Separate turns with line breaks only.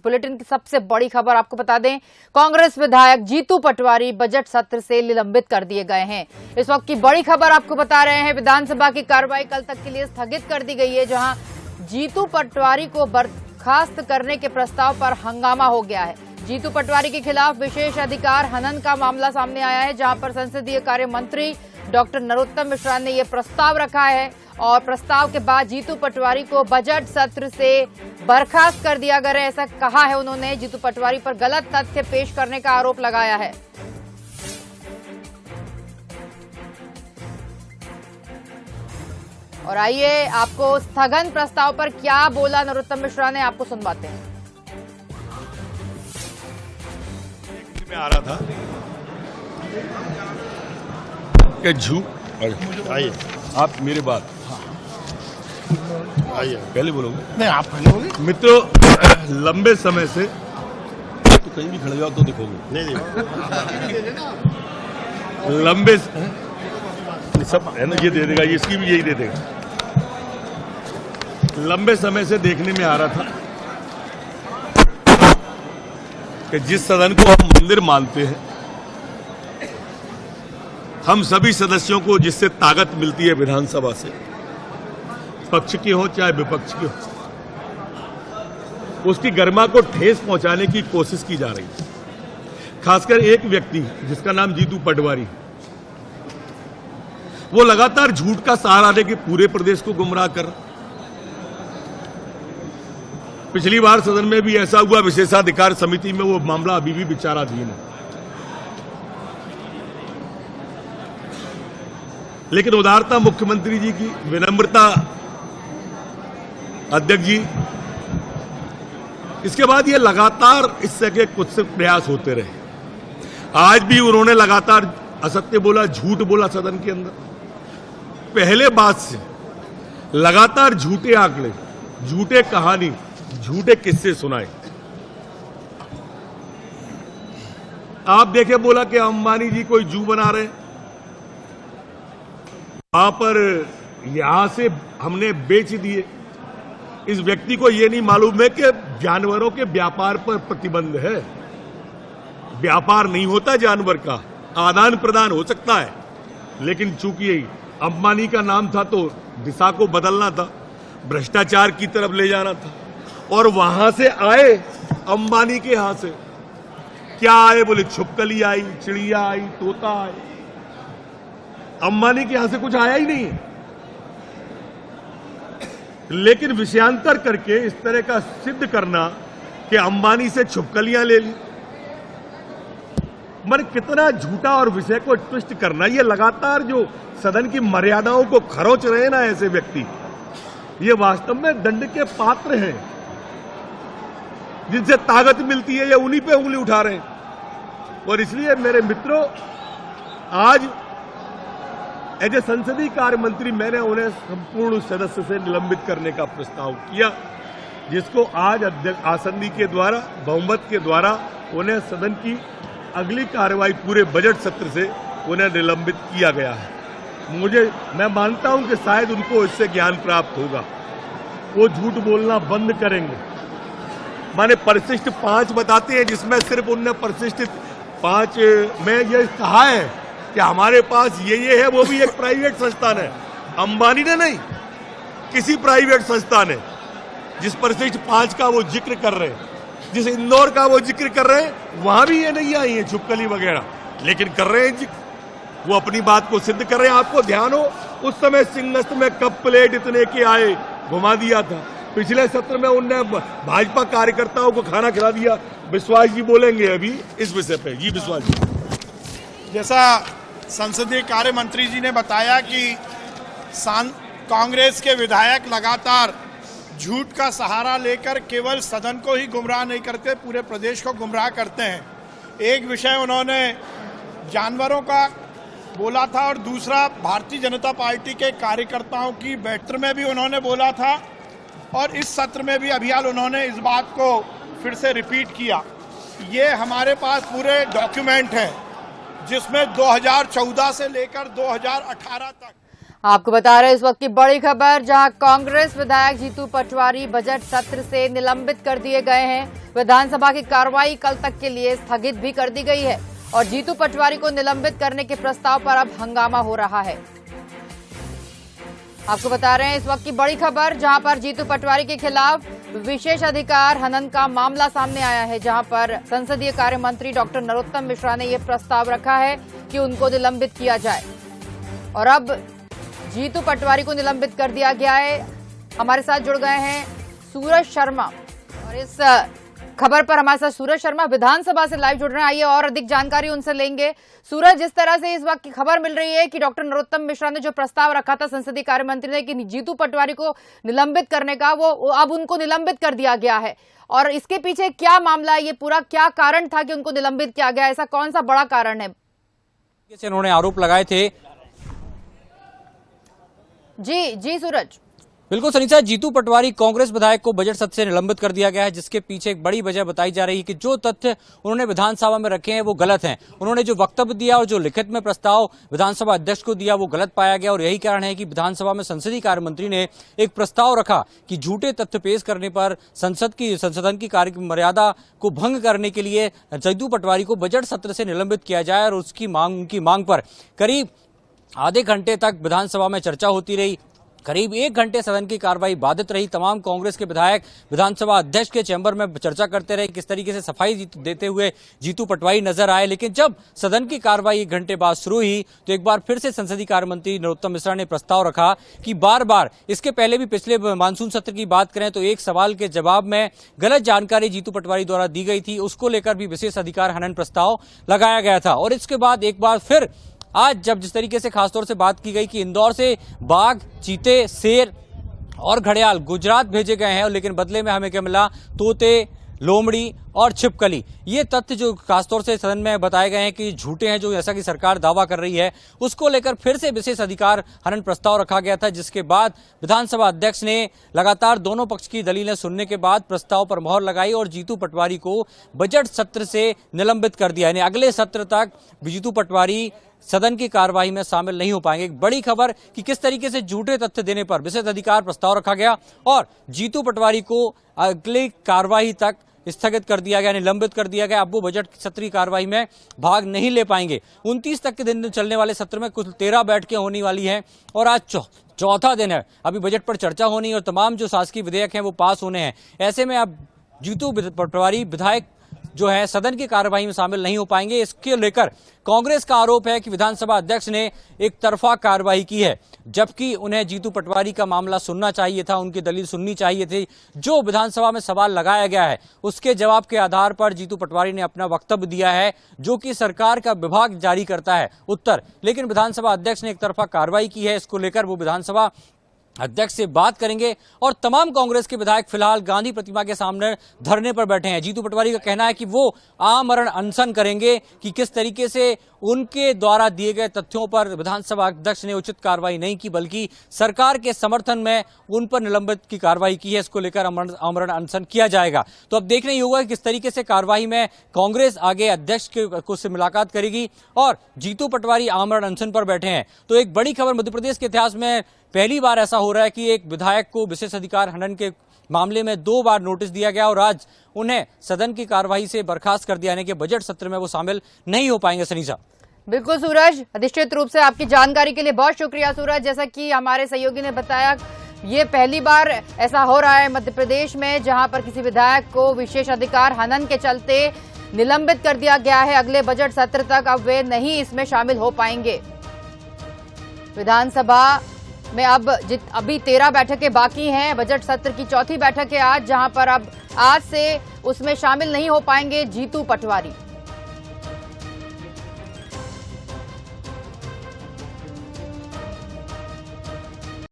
Bulletin की सबसे बड़ी खबर आपको बता दें, कांग्रेस विधायक जीतू पटवारी बजट सत्र से निलंबित कर दिए गए हैं। इस वक्त की बड़ी खबर आपको बता रहे हैं, विधानसभा की कार्रवाई कल तक के लिए स्थगित कर दी गई है, जहां जीतू पटवारी को बर्खास्त करने के प्रस्ताव पर हंगामा हो गया है। जीतू पटवारी के खिलाफ विशेष अधिकार हनन का मामला सामने आया है, जहां पर संसदीय कार्य मंत्री डॉक्टर नरोत्तम मिश्रा ने यह प्रस्ताव रखा है और प्रस्ताव के बाद जीतू पटवारी को बजट सत्र से बर्खास्त कर दिया गया है, ऐसा कहा है उन्होंने। जीतू पटवारी पर गलत तथ्य पेश करने का आरोप लगाया है। और आइए आपको स्थगन प्रस्ताव पर क्या बोला नरोत्तम मिश्रा ने, आपको सुनवाते हैं।
में आ रहा था कि आइए आप मेरे बात आइए पहले बोलोगे?
नहीं, आप पहले बोलिए।
मित्रों, लंबे समय से तो कहीं भी खड़े जाओ तो दिखोगे। नहीं लंबे सब है ना, ये दे देगा, इसकी भी यही दे देगा। लंबे समय से देखने में आ रहा था कि जिस सदन को हम मंदिर मानते हैं, हम सभी सदस्यों को जिससे ताकत मिलती है विधानसभा से, पक्ष की हो चाहे विपक्ष की हो, उसकी गरिमा को ठेस पहुंचाने की कोशिश की जा रही है। खासकर एक व्यक्ति जिसका नाम जीतू पटवारी, वो लगातार झूठ का सहारा लेके पूरे प्रदेश को गुमराह कर रहा। पिछली बार सदन में भी ऐसा हुआ, विशेषाधिकार समिति में वो मामला अभी भी विचाराधीन है। लेकिन उदारता मुख्यमंत्री जी की, विनम्रता अध्यक्ष जी, इसके बाद ये लगातार इस तरह के कुछ से प्रयास होते रहे। आज भी उन्होंने लगातार असत्य बोला, झूठ बोला सदन के अंदर। पहले बात से लगातार झूठे आंकड़े, झूठे कहानी, झूठे किस्से सुनाए। आप देखे, बोला कि अंबानी जी कोई जू बना रहे, वहां पर यहां से हमने बेच दिए। इस व्यक्ति को यह नहीं मालूम है कि जानवरों के व्यापार पर प्रतिबंध है। व्यापार नहीं होता जानवर का, आदान प्रदान हो सकता है, लेकिन चूंकि अंबानी का नाम था तो दिशा को बदलना था, भ्रष्टाचार की तरफ ले जाना था। और वहां से आए, अंबानी के यहां से क्या आए? बोले छिपकली आई, चिड़िया आई, तोता आई। अंबानी के यहां से कुछ आया ही नहीं। लेकिन विषयांतर करके इस तरह का सिद्ध करना कि अंबानी से छिपकलियां ले ली, मन कितना झूठा और विषय को ट्विस्ट करना। ये लगातार जो सदन की मर्यादाओं को खरोच रहे ना ऐसे व्यक्ति, ये वास्तव में दंड के पात्र हैं। जिनसे ताकत मिलती है, ये उन्हीं पे उंगली उठा रहे हैं। और इसलिए मेरे मित्रों, आज एज ए संसदीय कार्य मंत्री मैंने उन्हें संपूर्ण सदस्य से निलंबित करने का प्रस्ताव किया, जिसको आज आसंदी के द्वारा, बहुमत के द्वारा उन्हें सदन की अगली कार्रवाई पूरे बजट सत्र से उन्हें निलंबित किया गया है। मैं मानता हूं कि शायद उनको इससे ज्ञान प्राप्त होगा, वो झूठ बोलना बंद करेंगे। माने परिशिष्ट 5 बताते हैं, जिसमें सिर्फ उनने परिशिष्ट 5 में यह कहा है कि हमारे पास ये है। वो भी एक प्राइवेट संस्थान है, अंबानी ने नहीं, किसी प्राइवेट संस्थान है। जिस परिशिष्ट 5 का वो जिक्र कर रहे हैं, जिस इंदौर का वो जिक्र कर रहे हैं, वहां भी ये नहीं आई है छिपकली वगैरह, लेकिन कर रहे हैं जिक्र। वो अपनी बात को सिद्ध कर रहे हैं। आपको ध्यान हो, उस समय सिंगस्त में कप प्लेट इतने के आए, घुमा दिया था। पिछले सत्र में उनने भाजपा कार्यकर्ताओं को खाना खिला दिया। विश्वास जी बोलेंगे अभी इस विषय पे। जी विश्वास जी।
जैसा संसदीय कार्य मंत्री जी ने बताया कि कांग्रेस के विधायक लगातार झूठ का सहारा लेकर केवल सदन को ही गुमराह नहीं करते, पूरे प्रदेश को गुमराह करते हैं। एक विषय उन्होंने जानवरों का बोला था और दूसरा भारतीय जनता पार्टी के कार्यकर्ताओं की बैठक में भी उन्होंने बोला था, और इस सत्र में भी अभियान उन्होंने इस बात को फिर से रिपीट किया। ये हमारे पास पूरे डॉक्यूमेंट हैं, जिसमें 2014 से लेकर 2018 तक
आपको बता रहे हैं इस वक्त की बड़ी खबर, जहां कांग्रेस विधायक जीतू पटवारी बजट सत्र से निलंबित कर दिए गए हैं। विधानसभा की कार्रवाई कल तक के लिए स्थगित भी कर दी गई है और जीतू पटवारी को निलंबित करने के प्रस्ताव पर अब हंगामा हो रहा है। आपको बता रहे हैं इस वक्त की बड़ी खबर, जहां पर जीतू पटवारी के खिलाफ विशेष अधिकार हनन का मामला सामने आया है, जहां पर संसदीय कार्य मंत्री डॉक्टर नरोत्तम मिश्रा ने यह प्रस्ताव रखा है कि उनको निलंबित किया जाए और अब जीतू पटवारी को निलंबित कर दिया गया है। हमारे साथ जुड़ गए हैं सूरज शर्मा और इस खबर पर हमारे साथ सूरज शर्मा विधानसभा से लाइव जुड़ रहे हैं। आइए और अधिक जानकारी उनसे लेंगे। सूरज, जिस तरह से इस वक्त की खबर मिल रही है कि डॉक्टर नरोत्तम मिश्रा ने जो प्रस्ताव रखा था संसदीय कार्य मंत्री ने कि जीतू पटवारी को निलंबित करने का, वो अब उनको निलंबित कर दिया गया है और इसके पीछे क्या मामला है, ये पूरा क्या कारण था कि उनको निलंबित किया गया? ऐसा कौन सा बड़ा कारण है?
उन्होंने आरोप लगाए थे।
जी सूरज।
बिल्कुल सनीचा, जीतू पटवारी कांग्रेस विधायक को बजट सत्र से निलंबित कर दिया गया है, जिसके पीछे एक बड़ी वजह बताई जा रही है कि जो तथ्य उन्होंने विधानसभा में रखे हैं वो गलत हैं। उन्होंने जो वक्तव्य दिया और जो लिखित में प्रस्ताव विधानसभा अध्यक्ष को दिया वो गलत पाया गया और यही कारण है कि विधानसभा में संसदीय कार्य मंत्री ने एक प्रस्ताव रखा कि झूठे तथ्य पेश करने पर संसदन की कार्य मर्यादा को भंग करने के लिए जीतू पटवारी को बजट सत्र से निलंबित किया जाए और उनकी मांग पर करीब आधे घंटे तक विधानसभा में चर्चा होती रही। करीब 1 घंटे सदन की कार्रवाई बाधित रही। तमाम कांग्रेस के विधायक विधानसभा अध्यक्ष के चैंबर में चर्चा करते रहे, किस तरीके से सफाई देते हुए जीतू पटवारी नजर आए। लेकिन जब सदन की कार्रवाई 1 घंटे बाद शुरू हुई तो एक बार फिर से संसदीय कार्य मंत्री नरोत्तम मिश्रा ने प्रस्ताव रखा कि बार बार, इसके पहले भी पिछले मानसून सत्र की बात करें तो एक सवाल के जवाब में गलत जानकारी जीतू पटवारी द्वारा दी गई थी, उसको लेकर भी विशेष अधिकार हनन प्रस्ताव लगाया गया था। और इसके बाद एक बार फिर आज जब जिस तरीके से खासतौर से बात की गई कि इंदौर से बाघ, चीते, शेर और घड़ियाल गुजरात भेजे गए हैं, लेकिन बदले में हमें क्या मिला? तोते, लोमड़ी और छिपकली। ये तथ्य जो खासतौर से सदन में बताए गए हैं कि झूठे हैं, जो जैसा कि सरकार दावा कर रही है, उसको लेकर फिर से विशेष अधिकार हनन प्रस्ताव रखा गया था, जिसके बाद विधानसभा अध्यक्ष ने लगातार दोनों पक्ष की दलीलें सुनने के बाद प्रस्ताव पर मोहर लगाई और जीतू पटवारी को बजट सत्र से निलंबित कर दिया। यानी अगले सत्र तक जीतू पटवारी सदन की कार्रवाई में शामिल नहीं हो पाएंगे। एक बड़ी खबर कि किस तरीके से झूठे तथ्य देने पर विशेष अधिकार प्रस्ताव रखा गया और जीतू पटवारी को अगली कार्रवाई तक स्थगित कर दिया गया, निलंबित कर दिया गया। अब वो बजट सत्र की कार्रवाई में भाग नहीं ले पाएंगे। 29 तक के दिन चलने वाले सत्र में कुल 13 बैठकें होने वाली हैं और आज चौथा दिन है। अभी बजट पर चर्चा होनी है और तमाम जो शासकीय विधेयक हैं वो पास होने हैं। ऐसे में अब जीतू पटवारी विधायक जो है सदन की कार्रवाई में शामिल नहीं हो पाएंगे। इसके लेकर कांग्रेस का आरोप है कि विधानसभा अध्यक्ष ने एक तरफा कार्रवाई की है, जबकि उन्हें जीतू पटवारी का मामला सुनना चाहिए था, उनकी दलील सुननी चाहिए थी। जो विधानसभा में सवाल लगाया गया है उसके जवाब के आधार पर जीतू पटवारी ने अपना वक्तव्य दिया है, जो कि सरकार का विभाग जारी करता है उत्तर, लेकिन विधानसभा अध्यक्ष ने एक तरफा कार्रवाई की है। इसको लेकर वो विधानसभा अध्यक्ष से बात करेंगे और तमाम कांग्रेस के विधायक फिलहाल गांधी प्रतिमा के सामने धरने पर बैठे हैं। जीतू पटवारी का कहना है कि वो आमरण अनशन करेंगे कि किस तरीके से उनके द्वारा दिए गए तथ्यों पर विधानसभा अध्यक्ष ने उचित कार्रवाई नहीं की, बल्कि सरकार के समर्थन में उन पर निलंबित की कार्रवाई की है। इसको लेकर आमरण अनशन किया जाएगा। तो अब देखना ही होगा कि किस तरीके से कार्रवाई में कांग्रेस आगे अध्यक्ष को से मुलाकात करेगी और जीतू पटवारी आमरण अनशन पर बैठे हैं। तो एक बड़ी खबर, मध्य प्रदेश के इतिहास में पहली बार ऐसा हो रहा है कि एक विधायक को विशेष अधिकार हनन के मामले में 2 बार नोटिस दिया गया और आज उन्हें सदन की कार्रवाई से बर्खास्त कर दिया, यानी कि बजट सत्र में वो शामिल नहीं हो पाएंगे। सनीसा।
बिल्कुल सूरज, अधिष्ठित रूप से आपकी जानकारी के लिए बहुत शुक्रिया सूरज। जैसा कि हमारे सहयोगी ने बताया, ये पहली बार ऐसा हो रहा है मध्य प्रदेश में, जहां पर किसी विधायक को विशेष अधिकार हनन के चलते निलंबित कर दिया गया है। अगले बजट सत्र तक अब वे नहीं इसमें शामिल हो पाएंगे। विधानसभा में अभी 13 बैठकें बाकी हैं। बजट सत्र की चौथी बैठक है आज, जहां पर अब आज से उसमें शामिल नहीं हो पाएंगे जीतू पटवारी।